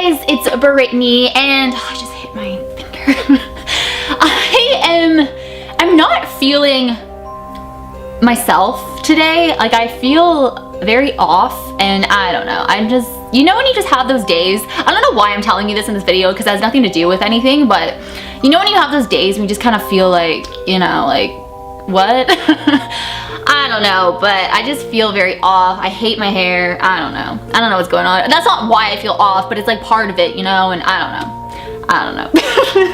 guys, it's Brittany, and I just hit my finger. I'm not feeling myself today. Like, I feel very off, and I don't know. I'm just, you know when you just have those days? I don't know why I'm telling you this in this video because it has nothing to do with anything, but you know when you have those days when you just kind of feel like, you know, like, what? I don't know, but I just feel very off. I hate my hair. I don't know what's going on. That's not why I feel off, but it's like part of it, you know, and I don't know.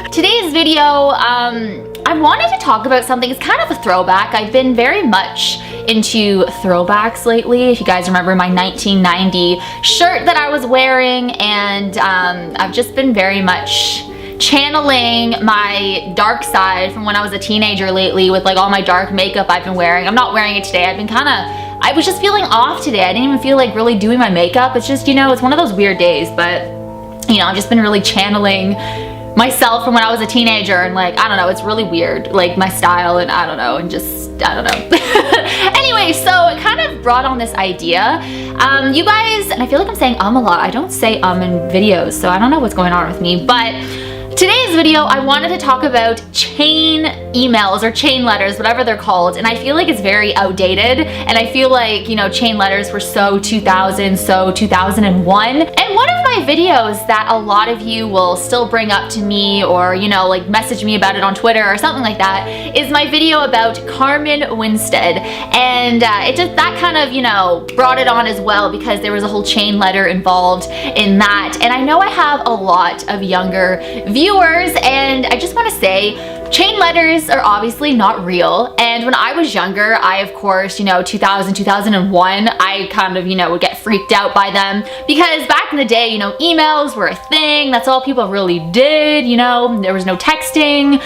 Today's video, I wanted to talk about something. It's kind of a throwback. I've been very much into throwbacks lately. If you guys remember my 1990 shirt that I was wearing, and I've just been very much channeling my dark side from when I was a teenager lately with like all my dark makeup I've been wearing. I'm not wearing it today. I was just feeling off today. I didn't even feel like really doing my makeup. It's just, you know, it's one of those weird days, but you know, I've just been really channeling myself from when I was a teenager, and like, I don't know, it's really weird, like my style, and I don't know, and just, I don't know. Anyway, so it kind of brought on this idea. You guys, and I feel like I'm saying a lot. I don't say in videos, so I don't know what's going on with me, but today's video, I wanted to talk about chain emails or chain letters, whatever they're called, and I feel like it's very outdated, and I feel like, you know, chain letters were so 2000, so 2001, and one of my videos that a lot of you will still bring up to me, or, you know, like message me about it on Twitter or something like that, is my video about Carmen Winstead, and it just, that kind of, you know, brought it on as well, because there was a whole chain letter involved in that, and I know I have a lot of younger viewers, and I just want to say, chain letters are obviously not real, and when I was younger, I of course, you know, 2000, 2001, I kind of, you know, would get freaked out by them, because back in the day, you know, emails were a thing. That's all people really did, you know, there was no texting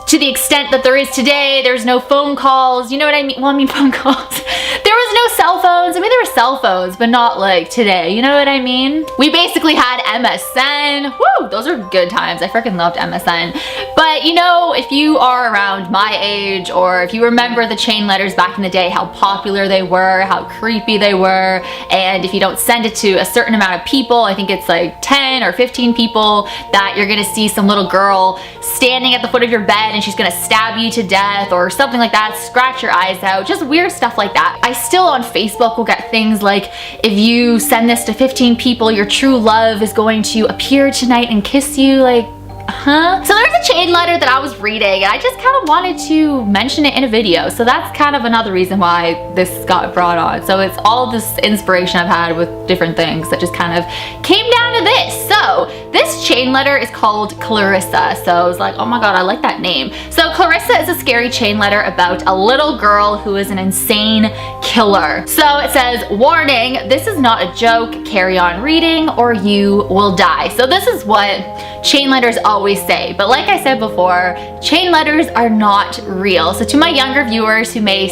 to the extent that there is today. There's no phone calls, you know what I mean? Well, I mean phone calls. There was no cell phones. I mean, there were cell phones, but not like today, you know what I mean? We basically had MSN. Woo, those are good times. I freaking loved MSN. But you know, if you are around my age, or if you remember the chain letters back in the day, how popular they were, how creepy they were, and if you don't send it to a certain amount of people, I think it's like 10 or 15 people, that you're gonna see some little girl standing at the foot of your bed and she's gonna stab you to death or something like that, scratch your eyes out, just weird stuff like that. I still on Facebook will get things like, if you send this to 15 people, your true love is going to appear tonight and kiss you, like, huh? So there's a chain letter that I was reading, and I just kind of wanted to mention it in a video. So that's kind of another reason why this got brought on. So it's all this inspiration I've had with different things that just kind of came down to this. So this chain letter is called Clarissa. So I was like, oh my god, I like that name. So Clarissa is a scary chain letter about a little girl who is an insane killer. So it says, warning, this is not a joke, carry on reading or you will die. So this is what chain letters always say, but like I said before, chain letters are not real. So to my younger viewers who may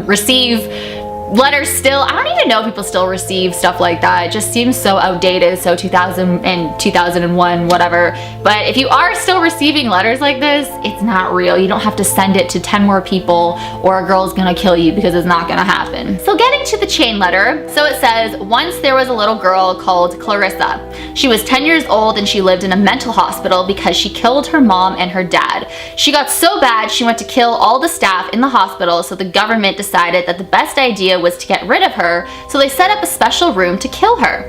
receive letters still, I don't even know if people still receive stuff like that. It just seems so outdated, so 2000 and 2001, whatever. But if you are still receiving letters like this, it's not real. You don't have to send it to 10 more people or a girl's gonna kill you, because it's not gonna happen. So getting to the chain letter, so it says, once there was a little girl called Clarissa. She was 10 years old and she lived in a mental hospital because she killed her mom and her dad. She got so bad she went to kill all the staff in the hospital, so the government decided that the best idea was to get rid of her, so they set up a special room to kill her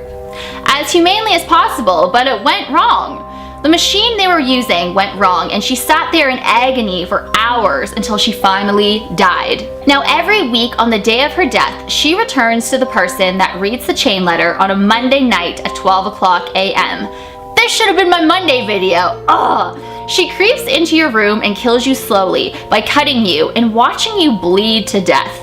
as humanely as possible, but it went wrong. The machine they were using went wrong, and she sat there in agony for hours until she finally died. Now every week on the day of her death, she returns to the person that reads the chain letter on a Monday night at 12:00 a.m. This should have been my Monday video. Ugh. She creeps into your room and kills you slowly by cutting you and watching you bleed to death.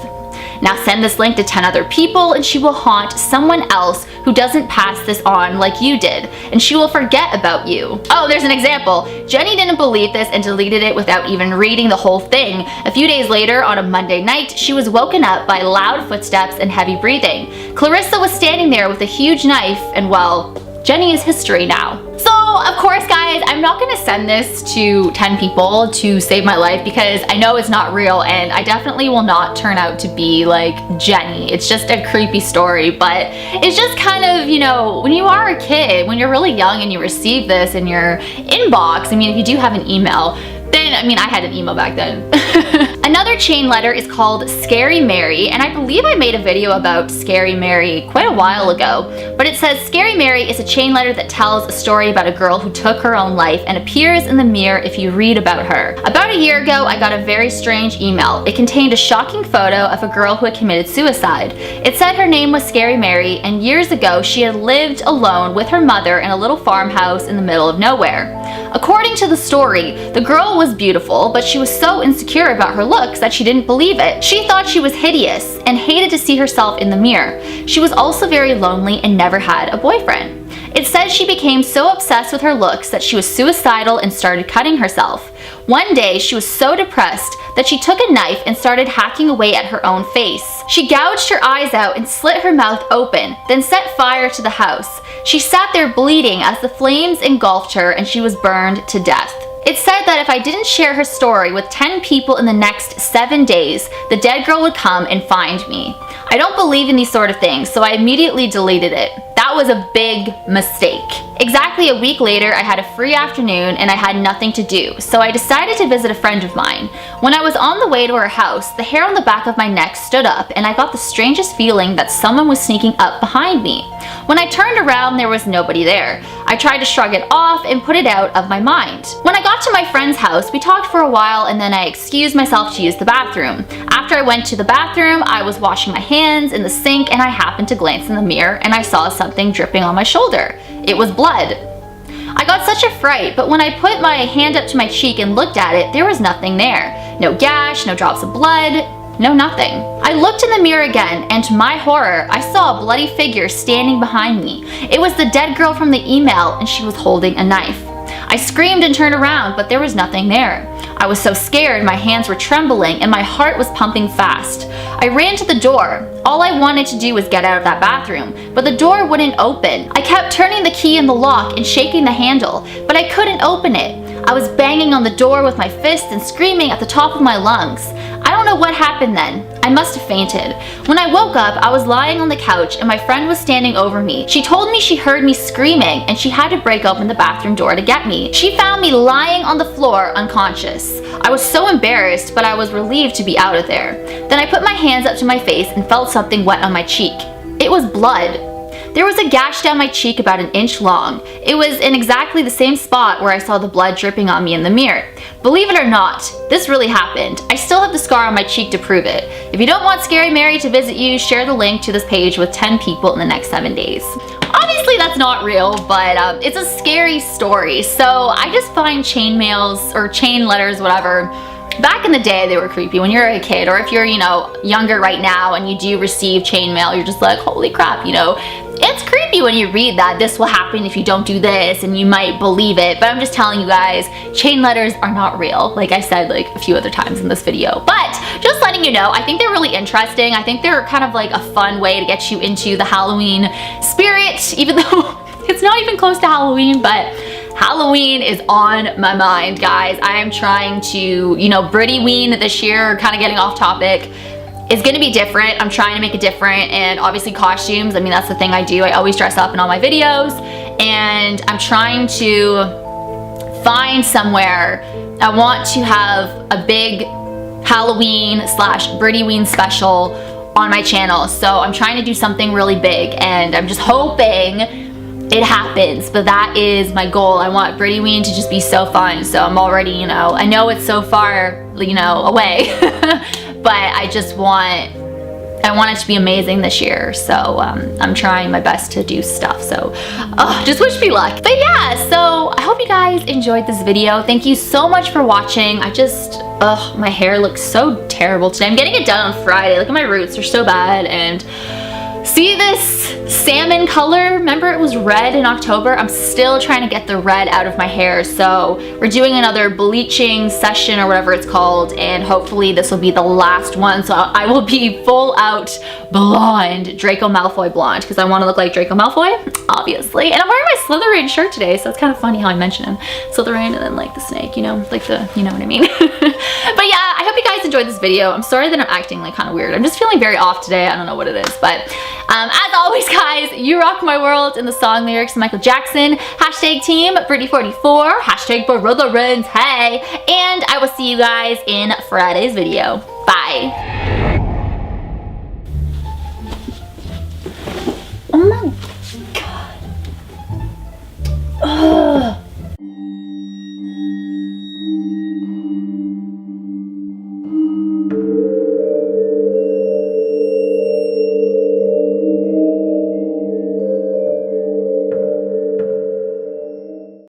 Now send this link to 10 other people and she will haunt someone else who doesn't pass this on like you did, and she will forget about you. Oh, there's an example. Jenny didn't believe this and deleted it without even reading the whole thing. A few days later, on a Monday night, she was woken up by loud footsteps and heavy breathing. Clarissa was standing there with a huge knife, and well, Jenny is history now. So of course, guys, I'm not gonna send this to 10 people to save my life because I know it's not real and I definitely will not turn out to be like Jenny. It's just a creepy story, but it's just kind of, you know, when you are a kid, when you're really young and you receive this in your inbox, I mean, if you do have an email, then, I mean, I had an email back then. Another chain letter is called Scary Mary, and I believe I made a video about Scary Mary quite a while ago, but it says Scary Mary is a chain letter that tells a story about a girl who took her own life and appears in the mirror if you read about her. About a year ago, I got a very strange email. It contained a shocking photo of a girl who had committed suicide. It said her name was Scary Mary, and years ago she had lived alone with her mother in a little farmhouse in the middle of nowhere. According to the story, the girl was beautiful, but she was so insecure about her looks that she didn't believe it. She thought she was hideous and hated to see herself in the mirror. She was also very lonely and never had a boyfriend. It says she became so obsessed with her looks that she was suicidal and started cutting herself. One day, she was so depressed that she took a knife and started hacking away at her own face. She gouged her eyes out and slit her mouth open, then set fire to the house. She sat there bleeding as the flames engulfed her and she was burned to death. It said that if I didn't share her story with 10 people in the next 7 days, the dead girl would come and find me. I don't believe in these sort of things, so I immediately deleted it. That was a big mistake. Exactly a week later, I had a free afternoon and I had nothing to do, so I decided to visit a friend of mine. When I was on the way to her house, the hair on the back of my neck stood up and I got the strangest feeling that someone was sneaking up behind me. When I turned around, there was nobody there. I tried to shrug it off and put it out of my mind. When I got to my friend's house, we talked for a while and then I excused myself to use the bathroom. After I went to the bathroom, I was washing my hands in the sink and I happened to glance in the mirror and I saw something dripping on my shoulder. It was blood. I got such a fright, but when I put my hand up to my cheek and looked at it, there was nothing there. No gash, no drops of blood, no nothing. I looked in the mirror again, and to my horror, I saw a bloody figure standing behind me. It was the dead girl from the email, and she was holding a knife. I screamed and turned around, but there was nothing there. I was so scared, my hands were trembling, and my heart was pumping fast. I ran to the door. All I wanted to do was get out of that bathroom, but the door wouldn't open. I kept turning the key in the lock and shaking the handle, but I couldn't open it. I was banging on the door with my fist and screaming at the top of my lungs. I don't know what happened then. I must have fainted. When I woke up, I was lying on the couch and my friend was standing over me. She told me she heard me screaming and she had to break open the bathroom door to get me. She found me lying on the floor unconscious. I was so embarrassed, but I was relieved to be out of there. Then I put my hands up to my face and felt something wet on my cheek. It was blood. There was a gash down my cheek about 1 inch long. It was in exactly the same spot where I saw the blood dripping on me in the mirror. Believe it or not, this really happened. I still have the scar on my cheek to prove it. If you don't want Scary Mary to visit you, share the link to this page with 10 people in the next 7 days. Obviously that's not real, but it's a scary story. So I just find chain mails or chain letters, whatever. Back in the day, they were creepy when you're a kid, or if you're, you know, younger right now and you do receive chain mail, you're just like, holy crap, you know. It's creepy when you read that this will happen if you don't do this and you might believe it, but I'm just telling you guys, chain letters are not real, like I said like a few other times in this video. But just letting you know, I think they're really interesting. I think they're kind of like a fun way to get you into the Halloween spirit, even though it's not even close to Halloween, but Halloween is on my mind, guys. I am trying to, you know, Brittyween this year, kind of getting off topic. It's gonna be different. I'm trying to make it different, and obviously costumes. I mean, that's the thing I do. I always dress up in all my videos, and I'm trying to find somewhere. I want to have a big Halloween / Brittyween special on my channel. So I'm trying to do something really big, and I'm just hoping it happens, but that is my goal. I want Brittyween to just be so fun. So I'm already, you know, I know it's so far, you know, away, but I want it to be amazing this year. So I'm trying my best to do stuff. So just wish me luck. But yeah, so I hope you guys enjoyed this video. Thank you so much for watching. I just, my hair looks so terrible today. I'm getting it done on Friday. Look at my roots, they're so bad. And see this salmon color. Remember it was red in October? I'm still trying to get the red out of my hair. So we're doing another bleaching session or whatever it's called, and hopefully this will be the last one. So I will be full out blonde, Draco Malfoy blonde, because I want to look like Draco Malfoy, obviously. And I'm wearing my Slytherin shirt today, so it's kind of funny how I mention him. Slytherin and then like the snake, you know, like the, you know what I mean? But yeah, I hope you guys enjoyed this video. I'm sorry that I'm acting like kind of weird. I'm just feeling very off today. I don't know what it is, but as always, guys, you rock my world in the song lyrics of Michael Jackson. Hashtag team Britty44, hashtag Slytherins, hey, and I will see you guys in Friday's video. Bye. Oh my God.